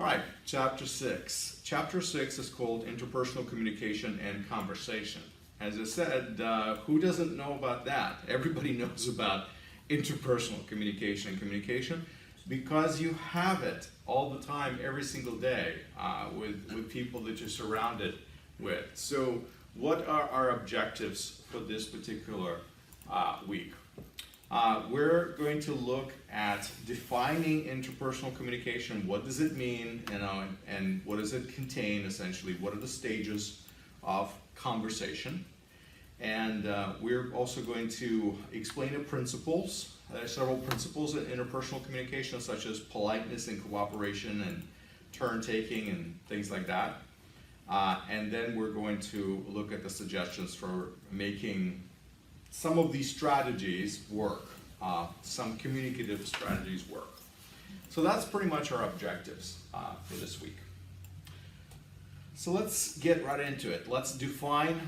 right, chapter 6. Chapter 6 is called Interpersonal Communication and Conversation. As I said, who doesn't know about that? Everybody knows about interpersonal communication and communication because you have it all the time, every single day, with people that you're surrounded with. So what are our objectives for this particular week? We're going to look at defining interpersonal communication. What does it mean, and what does it contain, essentially? What are the stages of conversation? And we're also going to explain the principles. There are several principles in interpersonal communication, such as politeness and cooperation and turn-taking and things like that. And then we're going to look at the suggestions for making some of these strategies work, some communicative strategies work. So that's pretty much our objectives for this week. So let's get right into it. Let's define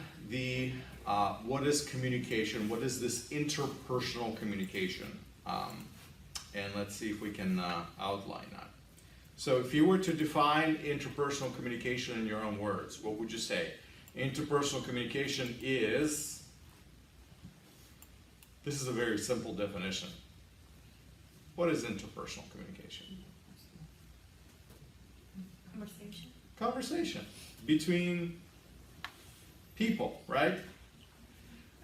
what is communication, what is this interpersonal communication, and let's see if we can outline that. So if you were to define interpersonal communication in your own words, what would you say? Interpersonal communication is... This is a very simple definition. What is interpersonal communication? Conversation. Conversation between people, right?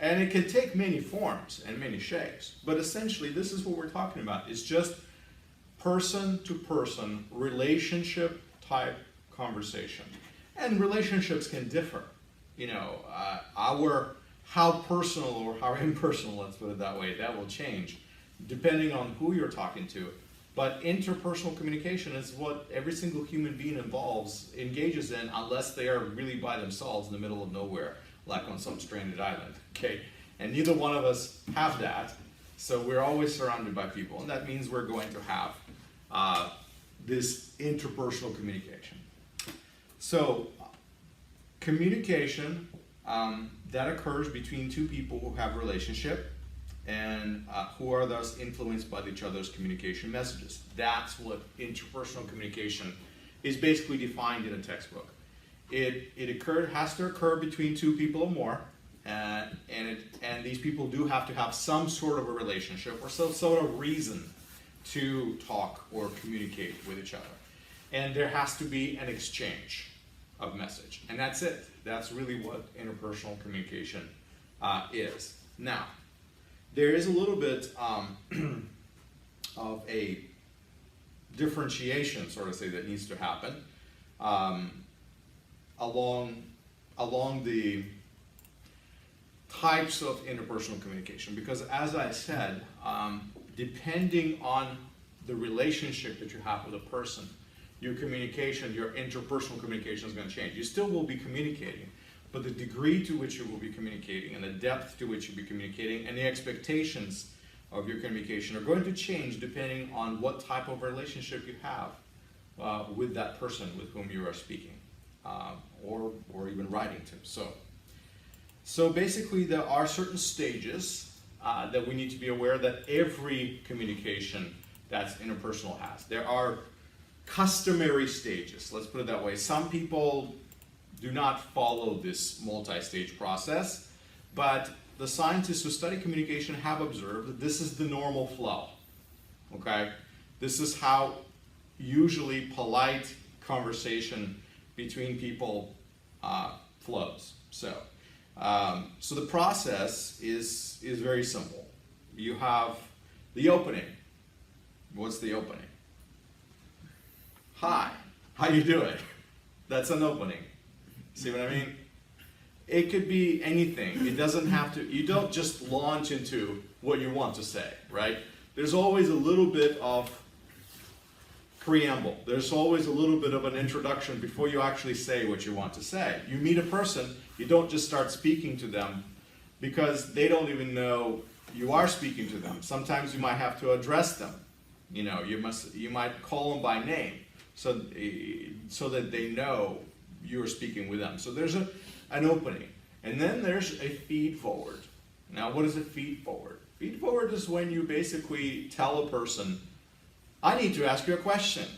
And it can take many forms and many shapes, but essentially this is what we're talking about. It's just person-to-person, relationship-type conversation. And relationships can differ. You know, how personal or how impersonal, let's put it that way, that will change depending on who you're talking to. But interpersonal communication is what every single human being engages in, unless they are really by themselves in the middle of nowhere, like on some stranded island, okay? And neither one of us have that, so we're always surrounded by people, and that means we're going to have this interpersonal communication. So, communication that occurs between two people who have a relationship and who are thus influenced by each other's communication messages. That's what interpersonal communication is basically defined in a textbook. It has to occur between two people or more, and these people do have to have some sort of a relationship or some sort of reason to talk or communicate with each other. And there has to be an exchange of message, and that's it. That's really what interpersonal communication is. Now, there is a little bit of a differentiation, sort of say, that needs to happen along the types of interpersonal communication, because as I said, depending on the relationship that you have with a person, your communication, your interpersonal communication is going to change. You still will be communicating, but the degree to which you will be communicating and the depth to which you'll be communicating and the expectations of your communication are going to change depending on what type of relationship you have with that person with whom you are speaking or even writing to. So basically there are certain stages that we need to be aware that every communication that's interpersonal has. There are customary stages, let's put it that way. Some people do not follow this multi-stage process, but the scientists who study communication have observed that this is the normal flow, okay? This is how usually polite conversation between people flows. So the process is very simple. You have the opening. What's the opening? Hi, how you doing? That's an opening. See what I mean? It could be anything. It doesn't have to, you don't just launch into what you want to say, right? There's always a little bit of preamble. There's always a little bit of an introduction before you actually say what you want to say. You meet a person, you don't just start speaking to them because they don't even know you are speaking to them. Sometimes you might have to address them. You know, you might call them by name so that they know you're speaking with them. So there's an opening. And then there's a feed forward. Now, what is a feed forward? Feed forward is when you basically tell a person, I need to ask you a question.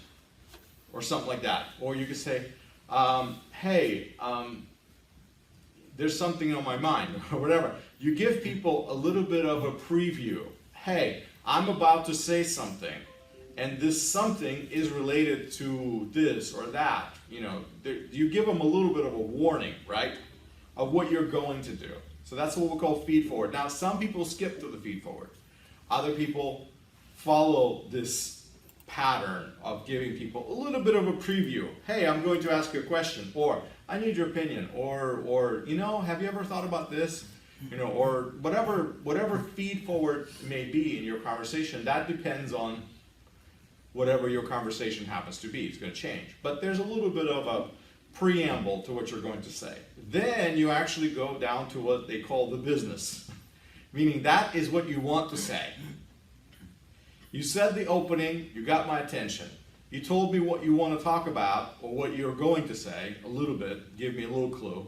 or something like that. Or you could say, hey, there's something on my mind, or whatever. You give people a little bit of a preview. Hey, I'm about to say something, and this something is related to this or that. You know, you give them a little bit of a warning, right, of what you're going to do. So that's what we call feed forward. Now, some people skip to the feed forward. Other people follow this pattern of giving people a little bit of a preview. Hey, I'm going to ask you a question, or I need your opinion, or you know, have you ever thought about this? You know, or whatever feed forward may be in your conversation. That depends on whatever your conversation happens to be. It's going to change. But there's a little bit of a preamble to what you're going to say. Then you actually go down to what they call the business, meaning that is what you want to say. You said the opening, you got my attention. You told me what you want to talk about, or what you're going to say, a little bit, give me a little clue.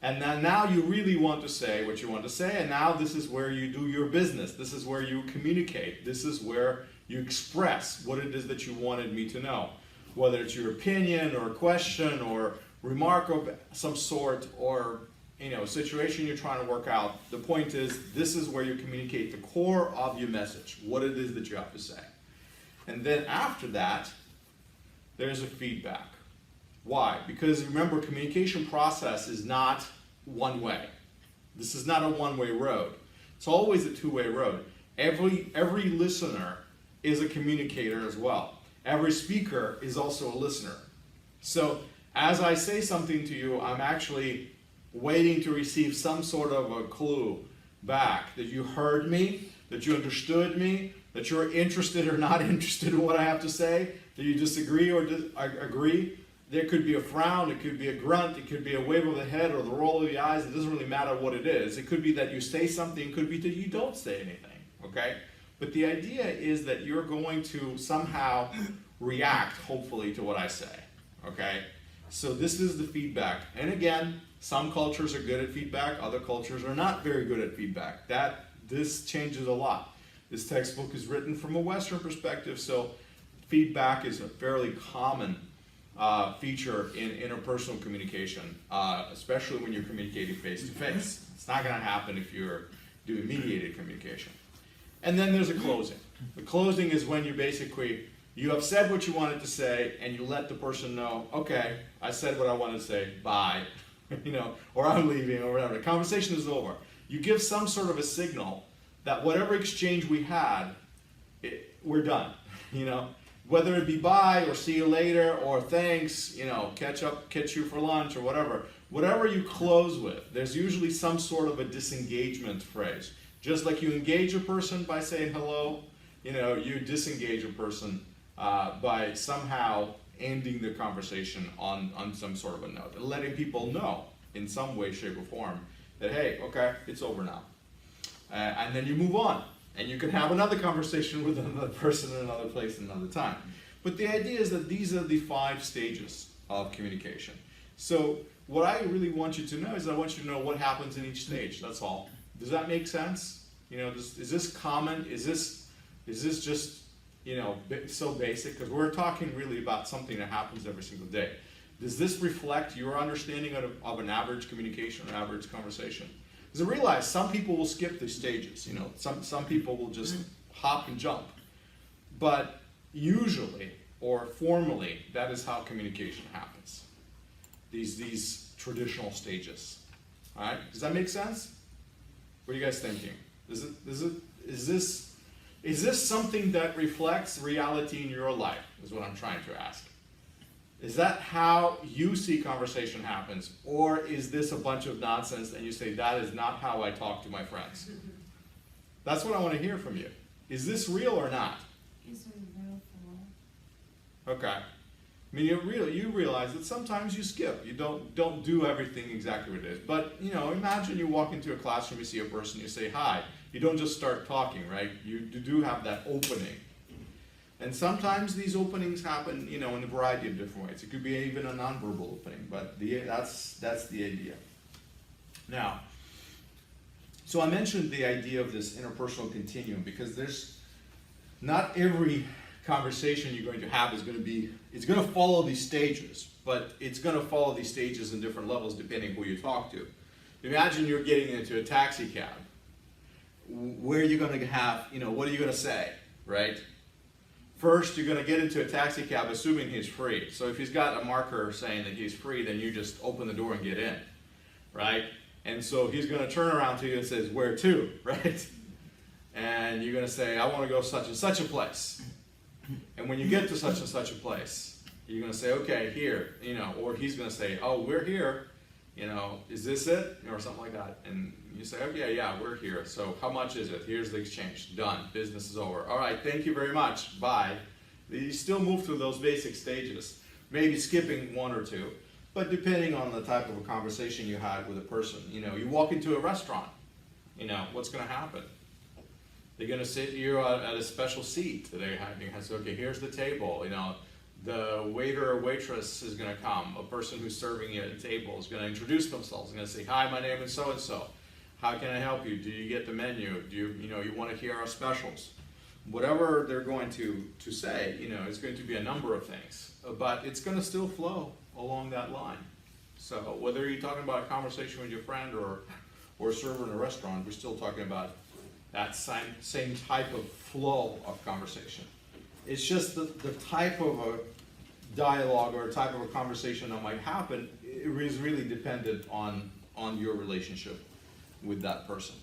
And then now you really want to say what you want to say, and now this is where you do your business. This is where you communicate. This is where you express what it is that you wanted me to know. Whether it's your opinion, or a question, or remark of some sort, or you know, situation you're trying to work out. The point is, this is where you communicate the core of your message, what it is that you have to say. And then after that, there's a feedback. Why? Because remember, communication process is not one way. This is not a one-way road. It's always a two-way road. Every listener is a communicator as well. Every speaker is also a listener. So as I say something to you, I'm actually waiting to receive some sort of a clue back that you heard me, that you understood me, that you're interested or not interested in what I have to say, that you disagree or agree. There could be a frown, it could be a grunt, it could be a wave of the head or the roll of the eyes. It doesn't really matter what it is. It could be that you say something, it could be that you don't say anything, okay? But the idea is that you're going to somehow react, hopefully, to what I say, okay? So this is the feedback. And again, some cultures are good at feedback, other cultures are not very good at feedback. This changes a lot. This textbook is written from a Western perspective, so feedback is a fairly common feature in interpersonal communication, especially when you're communicating face-to-face. It's not going to happen if you're doing mediated communication. And then there's a closing. The closing is when you have said what you wanted to say, and you let the person know, okay, I said what I wanted to say, bye, you know, or I'm leaving, or whatever. The conversation is over. You give some sort of a signal that whatever exchange we had, we're done, you know. Whether it be bye, or see you later, or thanks, you know, catch you for lunch, or whatever. Whatever you close with, there's usually some sort of a disengagement phrase. Just like you engage a person by saying hello, you know, you disengage a person by somehow ending the conversation on some sort of a note, and letting people know in some way, shape, or form that, hey, okay, it's over now. And then you move on. And you can have another conversation with another person in another place another time. But the idea is that these are the 5 stages of communication. So what I really want you to know is I want you to know what happens in each stage. That's all. Does that make sense? You know, is this common? Is this just, you know, so basic? Because we're talking really about something that happens every single day. Does this reflect your understanding of an average communication or average conversation? Because I realize some people will skip these stages, you know, some people will just hop and jump. But usually, or formally, that is how communication happens. These traditional stages. All right? Does that make sense? What are you guys thinking? Is this something that reflects reality in your life, is what I'm trying to ask. Is that how you see conversation happens? Or is this a bunch of nonsense and you say, that is not how I talk to my friends? That's what I want to hear from you. Is this real or not? Is it real for? Okay. I mean, you realize that sometimes you skip. You don't do everything exactly what it is. But, you know, imagine you walk into a classroom, you see a person, you say hi. You don't just start talking, right? You do have that opening. And sometimes these openings happen, you know, in a variety of different ways. It could be even a nonverbal opening, but that's the idea. Now, so I mentioned the idea of this interpersonal continuum because there's not every conversation you're going to have is going to be, it's going to follow these stages, but it's going to follow these stages in different levels depending who you talk to. Imagine you're getting into a taxi cab. Where are you going to have, what are you going to say, right? First, you're going to get into a taxi cab assuming he's free. So if he's got a marker saying that he's free, then you just open the door and get in, right? And so he's going to turn around to you and says, where to, right? And you're going to say, I want to go such and such a place. And when you get to such and such a place, you're going to say, okay, here, or he's going to say, oh, we're here, is this it? Or something like that. And you say, okay, yeah, we're here. So how much is it? Here's the exchange. Done. Business is over. All right, thank you very much. Bye. You still move through those basic stages, maybe skipping one or two, but depending on the type of a conversation you had with a person. You walk into a restaurant, what's going to happen? They're going to sit you at a special seat. They say, okay, here's the table. The waiter or waitress is going to come. A person who's serving you at the table is going to introduce themselves. They're going to say, hi, my name is so-and-so. How can I help you? Do you get the menu? Do you want to hear our specials? Whatever they're going to say, it's going to be a number of things, but it's going to still flow along that line. So whether you're talking about a conversation with your friend or a server in a restaurant, we're still talking about that same type of flow of conversation. It's just the type of a dialogue or a type of a conversation that might happen is really dependent on your relationship with that person.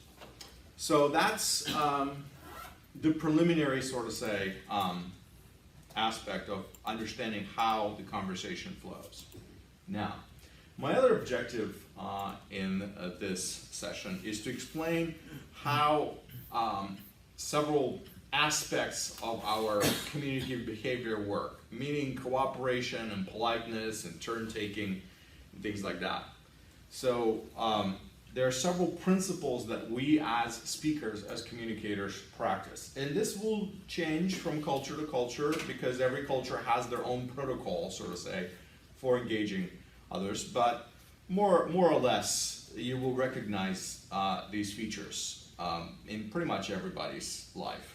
So that's the preliminary aspect of understanding how the conversation flows. Now, my other objective in this session is to explain how several aspects of our communicative behavior work, meaning cooperation and politeness and turn-taking and things like that. So there are several principles that we as speakers, as communicators, practice. And this will change from culture to culture because every culture has their own protocol, for engaging others. But more or less, you will recognize these features in pretty much everybody's life.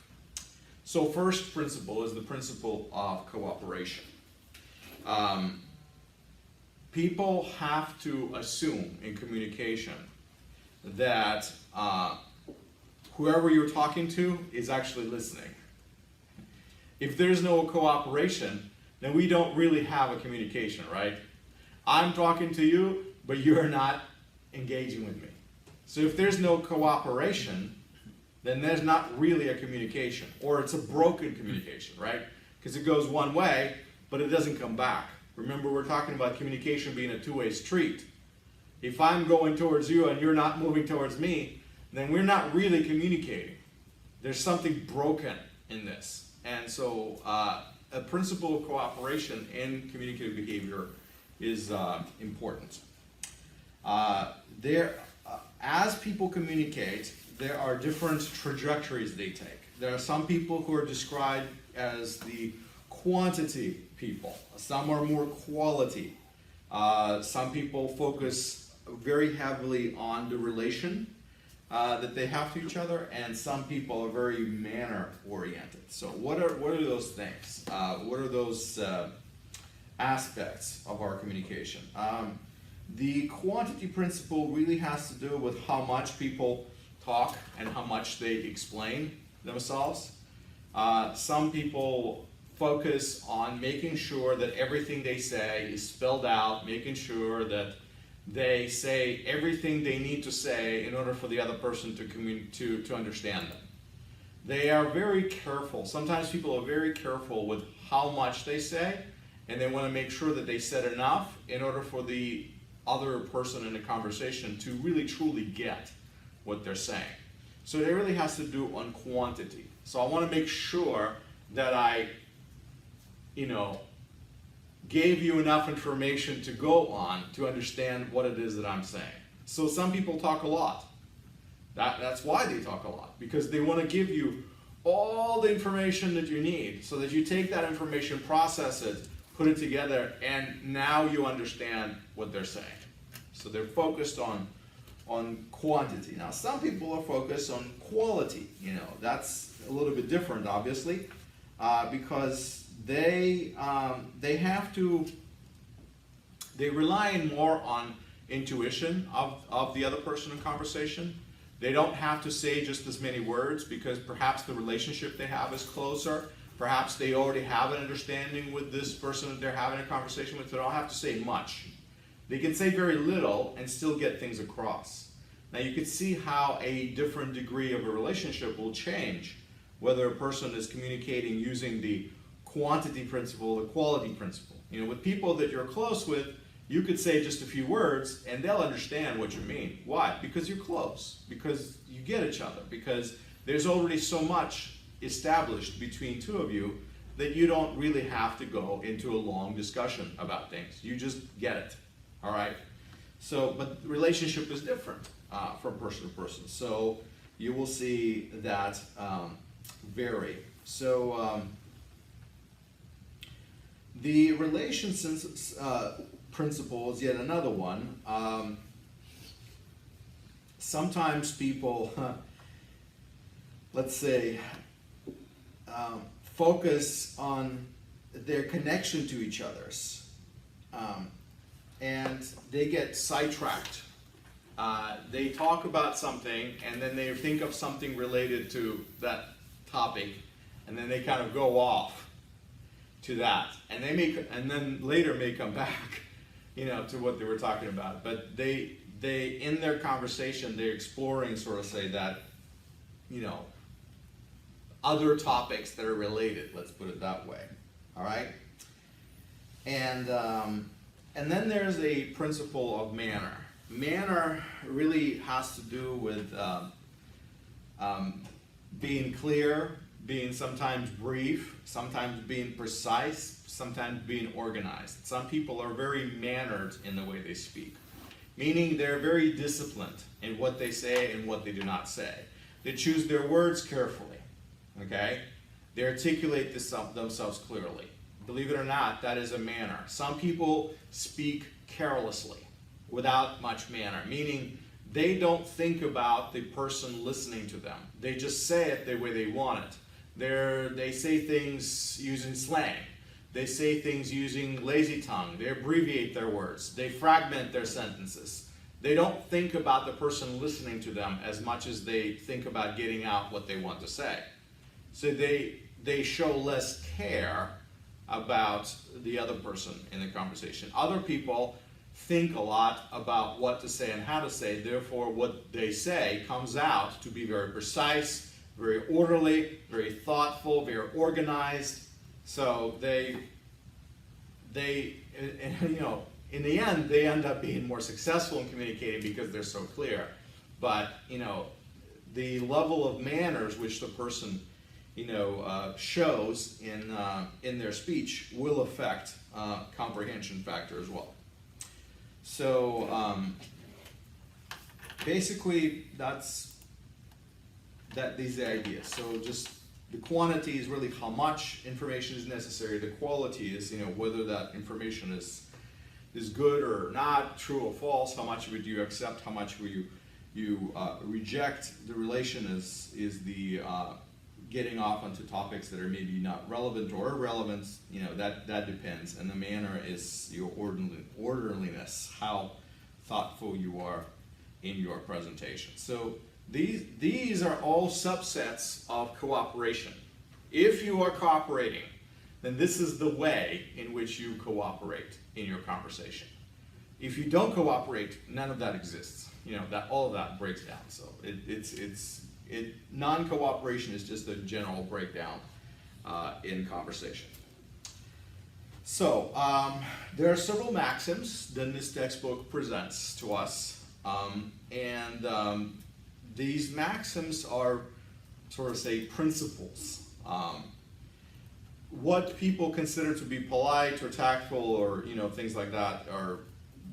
So first principle is the principle of cooperation. People have to assume in communication that whoever you're talking to is actually listening. If there's no cooperation, then we don't really have a communication, right? I'm talking to you, but you're not engaging with me. So if there's no cooperation, then there's not really a communication, or it's a broken communication, right? Because it goes one way, but it doesn't come back. Remember, we're talking about communication being a two-way street. If I'm going towards you and you're not moving towards me, then we're not really communicating. There's something broken in this. And so a principle of cooperation in communicative behavior is important. As people communicate, there are different trajectories they take. There are some people who are described as the quantity people. Some are more quality. Some people focus very heavily on the relation that they have to each other, and some people are very manner-oriented. So what are those things? What are those aspects of our communication? The quantity principle really has to do with how much people talk and how much they explain themselves. Some people focus on making sure that everything they say is spelled out, making sure that they say everything they need to say in order for the other person to understand them. They are very careful. Sometimes people are very careful with how much they say, and they want to make sure that they said enough in order for the other person in the conversation to really truly get what they're saying. So it really has to do on quantity. So I want to make sure that I, gave you enough information to go on to understand what it is that I'm saying. So some people talk a lot. That's why they talk a lot, because they want to give you all the information that you need so that you take that information, process it, put it together, and now you understand what they're saying. So they're focused on quantity. Now, some people are focused on quality. That's a little bit different, obviously. because they rely more on intuition of the other person in conversation. They don't have to say just as many words because perhaps the relationship they have is closer. Perhaps they already have an understanding with this person that they're having a conversation with. They don't have to say much. They can say very little and still get things across. Now you can see how a different degree of a relationship will change whether a person is communicating using the quantity principle or the quality principle. You know, with people that you're close with, you could say just a few words and they'll understand what you mean. Why? Because you're close, because you get each other, because there's already so much established between two of you that you don't really have to go into a long discussion about things. You just get it, all right? So, but the relationship is different from person to person. So you will see that vary. So the relations principle is yet another one. Sometimes people, let's say, focus on their connection to each other's, and they get sidetracked. They talk about something and then they think of something related to that topic, and then they kind of go off to that, and and then later may come back, you know, to what they were talking about. But they in their conversation they're exploring, sort of say that, you know, other topics that are related. Let's put it that way. All right. And then there's a principle of manner. Manner really has to do with being clear, being sometimes brief, sometimes being precise, sometimes being organized. Some people are very mannered in the way they speak, meaning they're very disciplined in what they say and what they do not say. They choose their words carefully, okay? They articulate themselves clearly. Believe it or not, that is a manner. Some people speak carelessly, without much manner, meaning they don't think about the person listening to them. They just say it the way they want it. They say things using slang. They say things using lazy tongue. They abbreviate their words. They fragment their sentences. They don't think about the person listening to them as much as they think about getting out what they want to say. So they show less care about the other person in the conversation. Other people think a lot about what to say and how to say, therefore what they say comes out to be very precise, very orderly, very thoughtful, very organized. So they you know, in the end they end up being more successful in communicating because they're so clear. But you know, the level of manners which the person, you know, shows in their speech will affect comprehension factor as well. So basically these are the ideas. So just the quantity is really how much information is necessary. The quality is, you know, whether that information is good or not, true or false. How much of it do you accept? How much will you reject? The relation is the getting off onto topics that are maybe not relevant or irrelevant. You know, that depends. And the manner is your orderliness, how thoughtful you are in your presentation. So these are all subsets of cooperation. If you are cooperating, then this is the way in which you cooperate in your conversation. If you don't cooperate, none of that exists. You know, that all of that breaks down. So non-cooperation is just a general breakdown in conversation. So there are several maxims that this textbook presents to us, and these maxims are sort of say principles. What people consider to be polite or tactful or, you know, things like that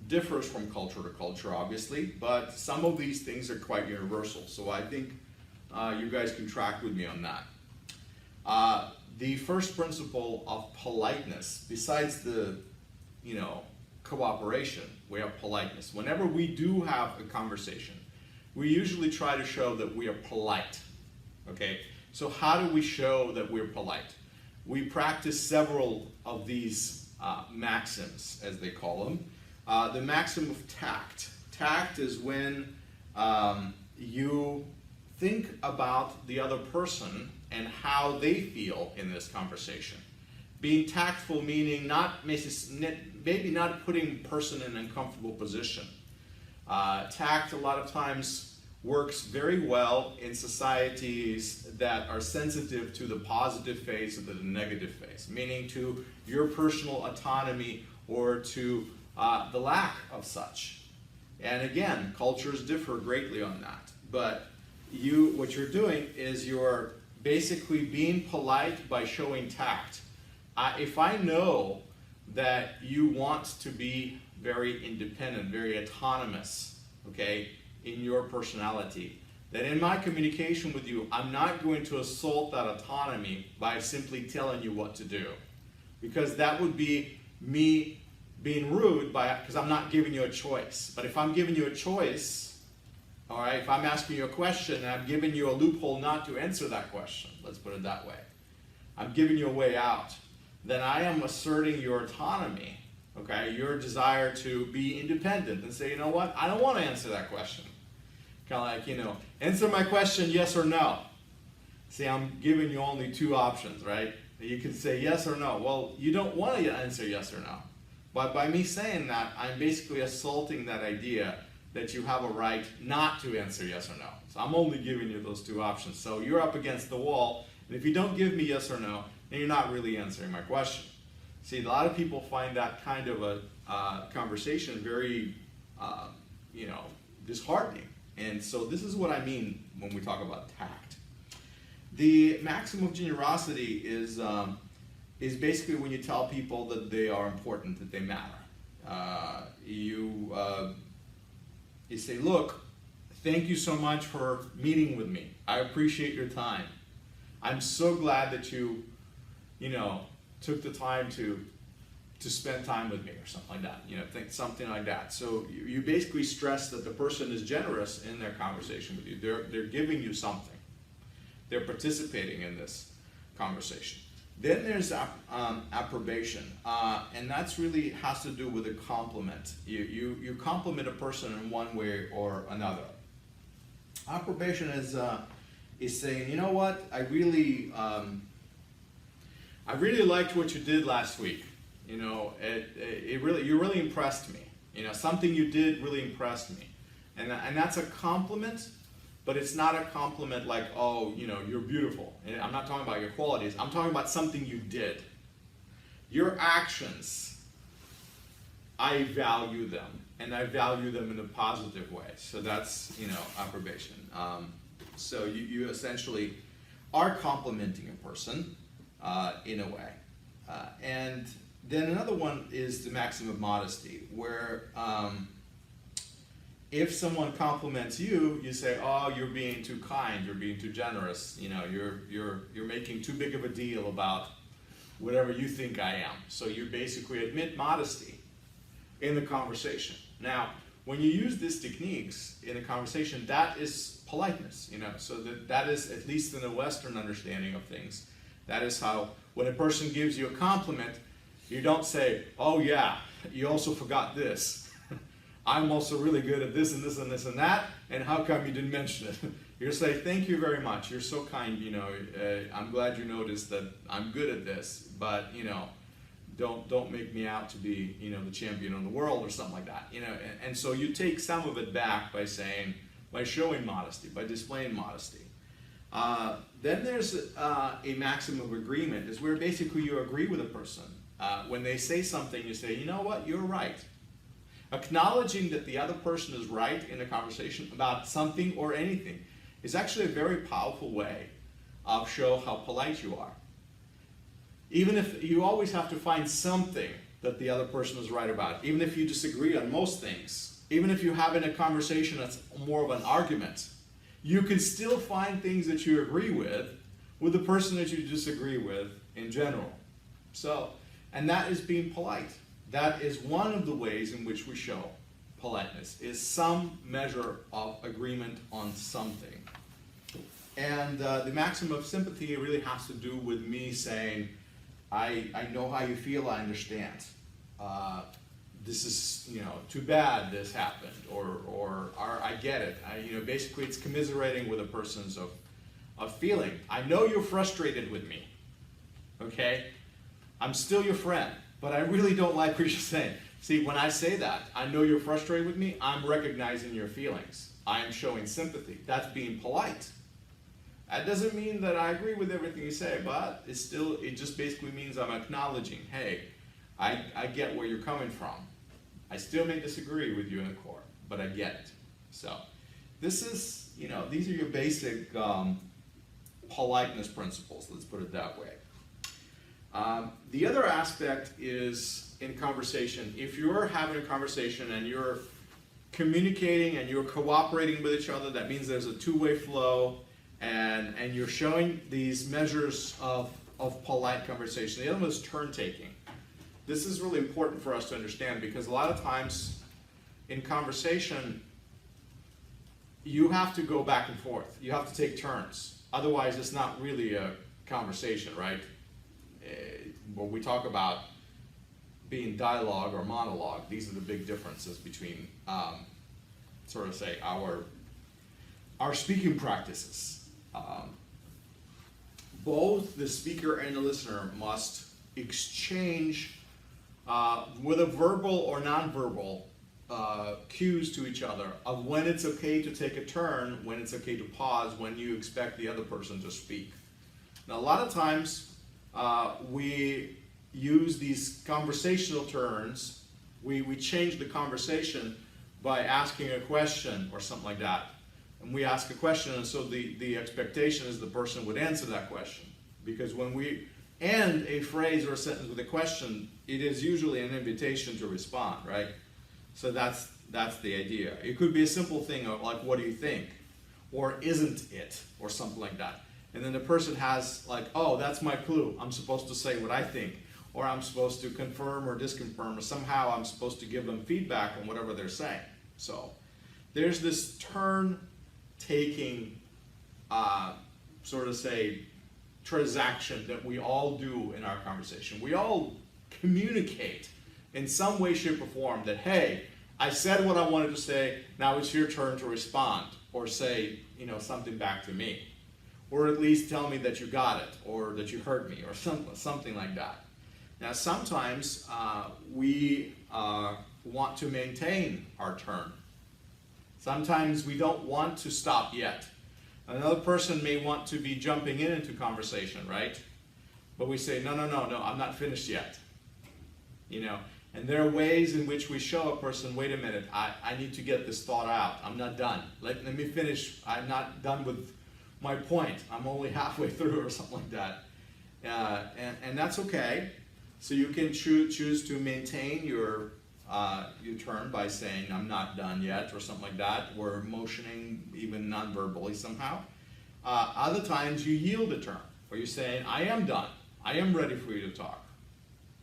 differs from culture to culture, obviously, but some of these things are quite universal. So I think you guys can track with me on that. The first principle of politeness, besides the, you know, cooperation, we have politeness. Whenever we do have a conversation, we usually try to show that we are polite. Okay, so how do we show that we're polite? we practice several of these maxims, as they call them. The maxim of tact. Tact is when you think about the other person and how they feel in this conversation. Being tactful meaning maybe not putting a person in an uncomfortable position. Tact a lot of times works very well in societies that are sensitive to the positive face or the negative face, meaning to your personal autonomy or to the lack of such. And again, cultures differ greatly on that. But what you're doing is you're basically being polite by showing tact. If I know that you want to be very independent, very autonomous, okay, in your personality, then in my communication with you, I'm not going to assault that autonomy by simply telling you what to do. Because that would be me being rude because I'm not giving you a choice. But if I'm giving you a choice, all right, if I'm asking you a question and I'm giving you a loophole not to answer that question, let's put it that way, I'm giving you a way out, then I am asserting your autonomy, okay, your desire to be independent and say, you know what, I don't want to answer that question. Kind of like, answer my question, yes or no. See, I'm giving you only two options, right? You can say yes or no. Well, you don't want to answer yes or no. But by me saying that, I'm basically assaulting that idea that you have a right not to answer yes or no. So I'm only giving you those two options. So you're up against the wall, and if you don't give me yes or no, then you're not really answering my question. See, a lot of people find that kind of a conversation very, disheartening. And so this is what I mean when we talk about tact. The maxim of generosity is basically when you tell people that they are important, that they matter. You say, look, thank you so much for meeting with me. I appreciate your time. I'm so glad that you took the time to spend time with me, or something like that. Think something like that. So you basically stress that the person is generous in their conversation with you. They're giving you something. They're participating in this conversation. Then there's approbation, and that's really has to do with a compliment. You compliment a person in one way or another. Approbation is saying, you know what, I really liked what you did last week. You really impressed me. Something you did really impressed me, and that's a compliment. But it's not a compliment like, oh, you're beautiful. And I'm not talking about your qualities. I'm talking about something you did. Your actions, I value them. And I value them in a positive way. So that's, approbation. So you essentially are complimenting a person in a way. And then another one is the maxim of modesty, where if someone compliments you, you say, oh, you're being too kind, you're being too generous, you're making too big of a deal about whatever you think I am. So you basically admit modesty in the conversation. Now, when you use these techniques in a conversation, that is politeness, so that is, at least in the Western understanding of things, that is how, when a person gives you a compliment, you don't say, oh yeah, you also forgot this. I'm also really good at this and this and this and that, and how come you didn't mention it? You say, thank you very much, you're so kind, I'm glad you noticed that I'm good at this, but, don't make me out to be, the champion of the world or something like that, and so you take some of it back by showing modesty, by displaying modesty. Then there's a maxim of agreement, is where basically you agree with a person. When they say something, you say, you know what, you're right. Acknowledging that the other person is right in a conversation about something or anything is actually a very powerful way of show how polite you are. Even if you always have to find something that the other person is right about, even if you disagree on most things, even if you're having a conversation that's more of an argument, you can still find things that you agree with the person that you disagree with in general. So, and that is being polite. That is one of the ways in which we show politeness, is some measure of agreement on something. And the maxim of sympathy really has to do with me saying, I know how you feel, I understand. This is, too bad this happened, or I get it. Basically it's commiserating with a person's of feeling. I know you're frustrated with me, okay? I'm still your friend, but I really don't like what you're saying. See, when I say that, I know you're frustrated with me, I'm recognizing your feelings. I am showing sympathy. That's being polite. That doesn't mean that I agree with everything you say, but it just basically means I'm acknowledging, hey, I get where you're coming from. I still may disagree with you in the core, but I get it. So this is, these are your basic politeness principles, let's put it that way. The other aspect is in conversation. If you're having a conversation and you're communicating and you're cooperating with each other, that means there's a two-way flow, and you're showing these measures of polite conversation. The other one is turn-taking. This is really important for us to understand, because a lot of times in conversation, you have to go back and forth. You have to take turns. Otherwise, it's not really a conversation, right? When we talk about being dialogue or monologue, these are the big differences between, sort of say, our speaking practices. Both the speaker and the listener must exchange whether verbal or nonverbal cues to each other of when it's okay to take a turn, when it's okay to pause, when you expect the other person to speak. Now, a lot of times we use these conversational turns. We change the conversation by asking a question or something like that. And we ask a question, and so the expectation is the person would answer that question. Because when we end a phrase or a sentence with a question, it is usually an invitation to respond, right? So that's the idea. It could be a simple thing of like, what do you think? Or isn't it? Or something like that. And then the person has like, oh, that's my clue. I'm supposed to say what I think. Or I'm supposed to confirm or disconfirm, or somehow I'm supposed to give them feedback on whatever they're saying. So there's this turn-taking, sort of say, transaction that we all do in our conversation. We all communicate in some way, shape, or form that, hey, I said what I wanted to say, now it's your turn to respond, or say, something back to me. Or at least tell me that you got it, or that you heard me, or something like that. Now, sometimes we want to maintain our turn. Sometimes we don't want to stop yet. Another person may want to be jumping into conversation, right? But we say, no, I'm not finished yet. And there are ways in which we show a person, wait a minute, I need to get this thought out. I'm not done. Let me finish. I'm not done with my point. I'm only halfway through, or something like that. And that's okay. So you can choose to maintain your turn by saying, I'm not done yet, or something like that, or motioning even non-verbally somehow. Other times you yield a turn, or you're saying, I am done. I am ready for you to talk.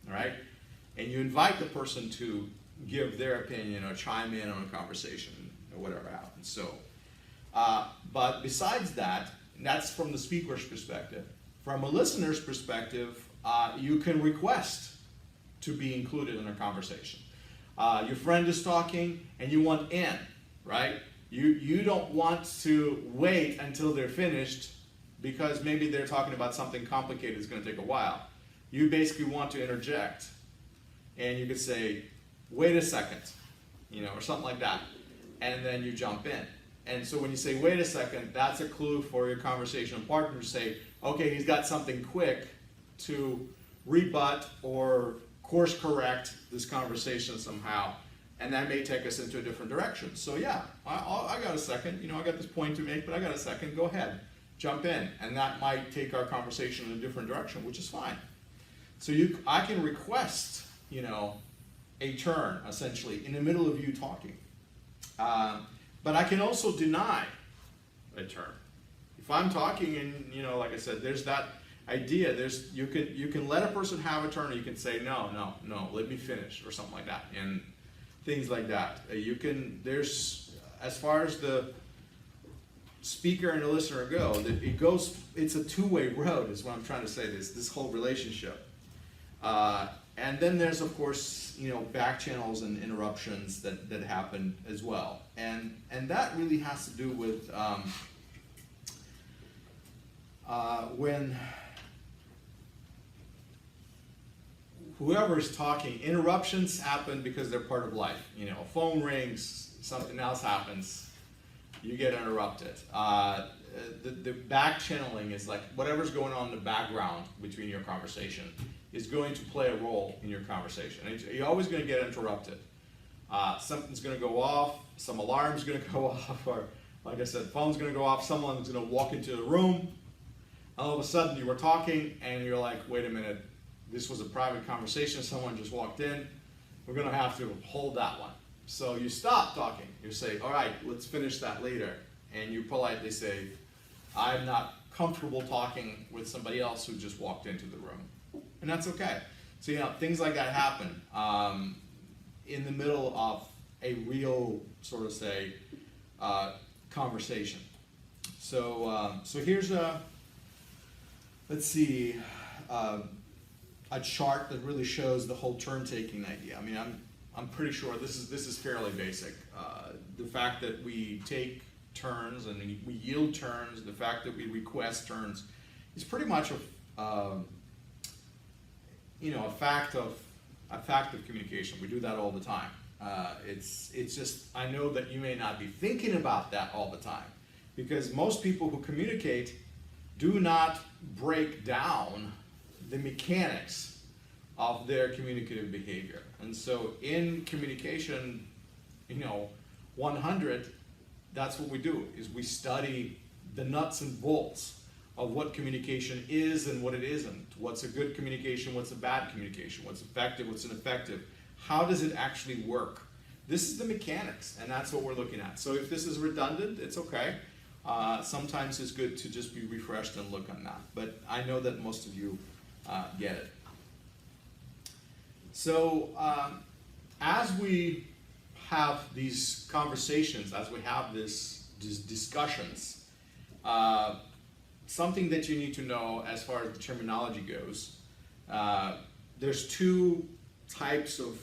All right? And you invite the person to give their opinion or chime in on a conversation or whatever happens. So, but besides that, and that's from the speaker's perspective. From a listener's perspective, you can request to be included in a conversation. Your friend is talking and you want in, right? You don't want to wait until they're finished because maybe they're talking about something complicated that's going to take a while. You basically want to interject. And you could say, wait a second, or something like that. And then you jump in. And so when you say, wait a second, that's a clue for your conversational partner to say, okay, he's got something quick to rebut or course correct this conversation somehow. And that may take us into a different direction. So yeah, I got a second, I got this point to make, but I got a second, go ahead, jump in. And that might take our conversation in a different direction, which is fine. So I can request, a turn, essentially, in the middle of you talking. But I can also deny a turn. If I'm talking and, like I said, there's that idea, you can let a person have a turn, or you can say, no, let me finish, or something like that, and things like that. As far as the speaker and the listener go, it's a two-way road, is what I'm trying to say, this whole relationship. And then there's, of course, back channels and interruptions that happen as well. And that really has to do with when whoever's talking, interruptions happen because they're part of life. A phone rings, something else happens, you get interrupted. The back channeling is like whatever's going on in the background between your conversation is going to play a role in your conversation. You're always going to get interrupted. Something's going to go off, some alarm's going to go off, or like I said, phone's going to go off, someone's going to walk into the room, all of a sudden you were talking and you're like, wait a minute, this was a private conversation, someone just walked in, we're going to have to hold that one. So you stop talking, you say, all right, let's finish that later. And you politely say, I'm not comfortable talking with somebody else who just walked into the room. And that's okay. So things like that happen in the middle of a real, sort of say, conversation. So here's let's see, a chart that really shows the whole turn-taking idea. I mean, I'm pretty sure this is fairly basic. The fact that we take turns and we yield turns, the fact that we request turns, is pretty much a fact of communication. We do that all the time. It's just, I know that you may not be thinking about that all the time, because most people who communicate do not break down the mechanics of their communicative behavior. And so in communication, 100, that's what we do, is we study the nuts and bolts of what communication is and what it isn't. What's a good communication, what's a bad communication, what's effective, what's ineffective. How does it actually work? This is the mechanics, and that's what we're looking at. So if this is redundant, it's okay. Sometimes it's good to just be refreshed and look on that. But I know that most of you get it. So as we have these conversations, as we have these discussions, something that you need to know as far as the terminology goes, there's two types of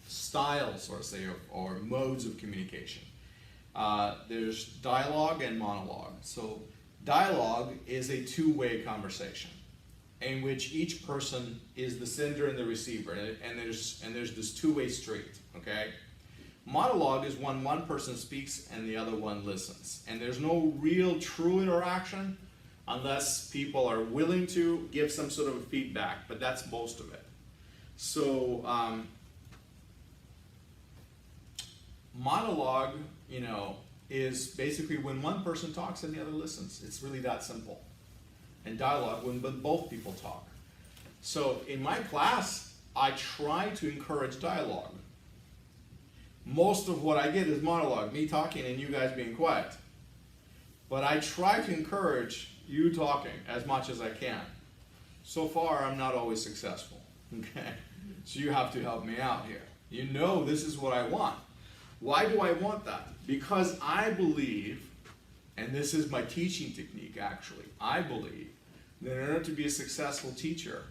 styles, or say, or modes of communication. There's dialogue and monologue. So dialogue is a two-way conversation in which each person is the sender and the receiver, and there's this two-way street, okay? Monologue is when one person speaks and the other one listens, and there's no real true interaction unless people are willing to give some sort of feedback, but that's most of it. So monologue, is basically when one person talks and the other listens. It's really that simple. And dialogue, when both people talk. So in my class, I try to encourage dialogue. Most of what I get is monologue, me talking and you guys being quiet. But I try to encourage you talking as much as I can. So far, I'm not always successful, okay? So you have to help me out here. This is what I want. Why do I want that? Because I believe, and this is my teaching technique actually, I believe that in order to be a successful teacher,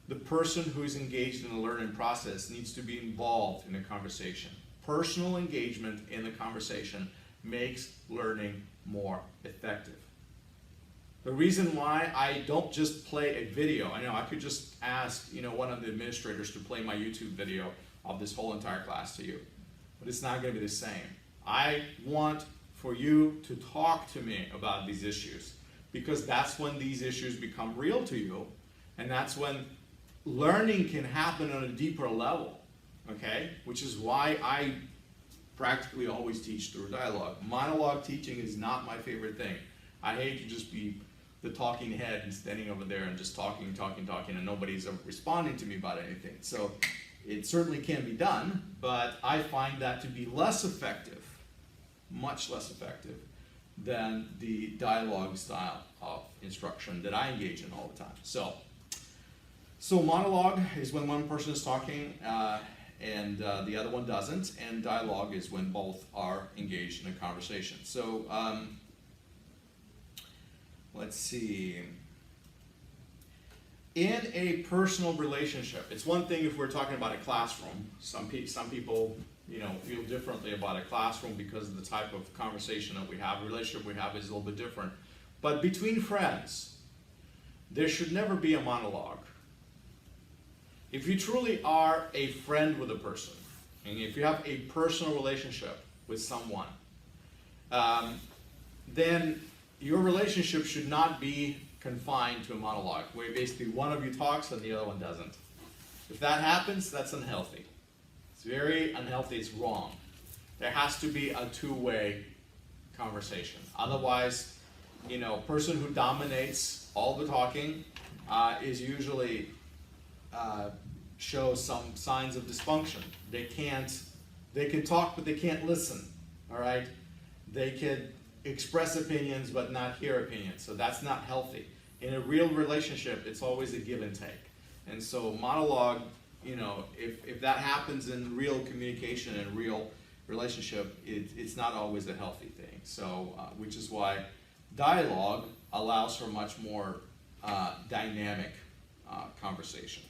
the person who is engaged in the learning process needs to be involved in a conversation. Personal engagement in the conversation makes learning more effective. The reason why I don't just play a video, I could just ask one of the administrators to play my YouTube video of this whole entire class to you, but it's not going to be the same. I want for you to talk to me about these issues, because that's when these issues become real to you, and that's when learning can happen on a deeper level, okay? Which is why I practically always teach through dialogue. Monologue teaching is not my favorite thing. I hate to just be the talking head and standing over there and just talking, and nobody's responding to me about anything. So it certainly can be done, but I find that to be less effective, much less effective, than the dialogue style of instruction that I engage in all the time. So monologue is when one person is talking and the other one doesn't, and dialogue is when both are engaged in a conversation. So let's see. in a personal relationship, it's one thing if we're talking about a classroom. Some people, feel differently about a classroom because of the type of conversation that we have, relationship we have is a little bit different. But between friends, there should never be a monologue. If you truly are a friend with a person, and if you have a personal relationship with someone, then your relationship should not be confined to a monologue, where basically one of you talks and the other one doesn't. If that happens, that's unhealthy. It's very unhealthy, it's wrong. There has to be a two-way conversation. Otherwise, person who dominates all the talking is usually shows some signs of dysfunction. They can talk, but they can't listen, all right? They can express opinions, but not hear opinions, so that's not healthy. In a real relationship, it's always a give and take. And so monologue, if that happens in real communication and real relationship, it's not always a healthy thing. So, which is why dialogue allows for much more dynamic conversation.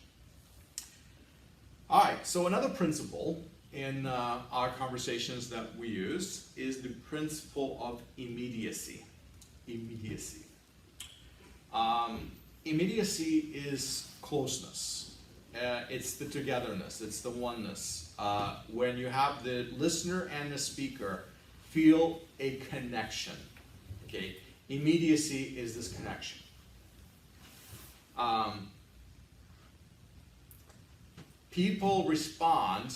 All right, so another principle in our conversations that we use is the principle of immediacy. Immediacy is closeness. It's the togetherness, it's the oneness. When you have the listener and the speaker feel a connection. Okay, immediacy is this connection. People respond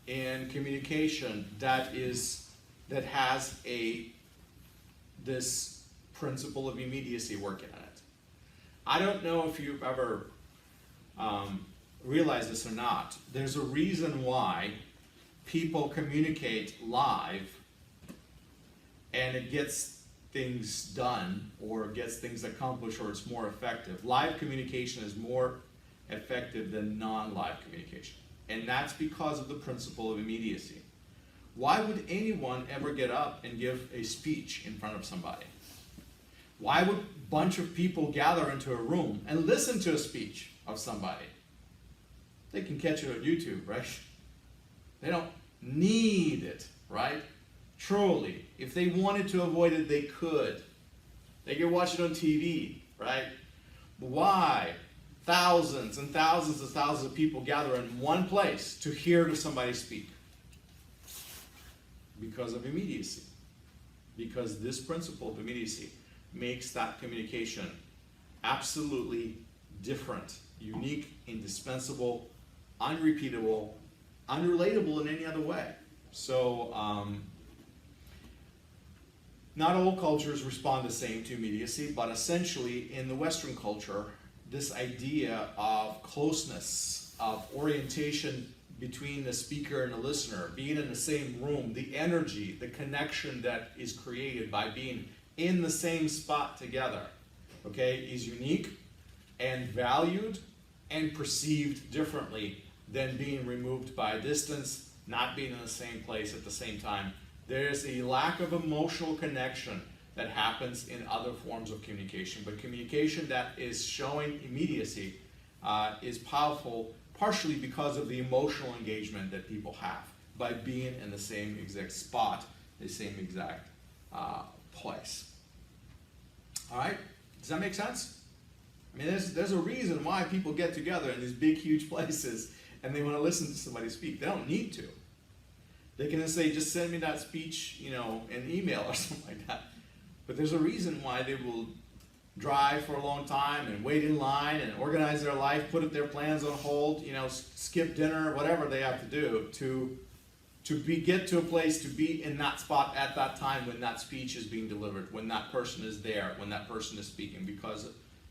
in communication that has this principle of immediacy working on it. I don't know if you've ever realized this or not. There's a reason why people communicate live and it gets things done or gets things accomplished or it's more effective. Live communication is more effective than non-live communication. And that's because of the principle of immediacy. Why would anyone ever get up and give a speech in front of somebody? Why would a bunch of people gather into a room and listen to a speech of somebody? They can catch it on YouTube, right? They don't need it, right? Truly, if they wanted to avoid it, they could. They could watch it on TV, right? But why? Thousands and thousands and thousands of people gather in one place to hear somebody speak. Because of immediacy. Because this principle of immediacy makes that communication absolutely different, unique, indispensable, unrepeatable, unrelatable in any other way. So, not all cultures respond the same to immediacy, but essentially in the Western culture, this idea of closeness, of orientation between the speaker and the listener, being in the same room, the energy, the connection that is created by being in the same spot together, okay, is unique and valued and perceived differently than being removed by a distance, not being in the same place at the same time. There's a lack of emotional connection that happens in other forms of communication, but communication that is showing immediacy is powerful partially because of the emotional engagement that people have by being in the same exact spot, the same exact place. All right, does that make sense? I mean, there's a reason why people get together in these big, huge places and they want to listen to somebody speak. They don't need to. They can just say, just send me that speech, in email or something like that. But there's a reason why they will drive for a long time and wait in line and organize their life, put their plans on hold, skip dinner, whatever they have to do to get to a place to be in that spot at that time when that speech is being delivered, when that person is there, when that person is speaking, because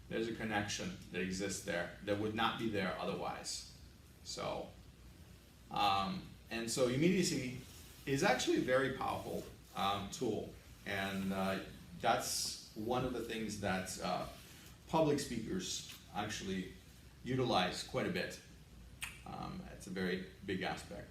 there's a connection that exists there that would not be there otherwise. So, and so immediacy is actually a very powerful tool, and that's one of the things that public speakers actually utilize quite a bit. It's a very big aspect.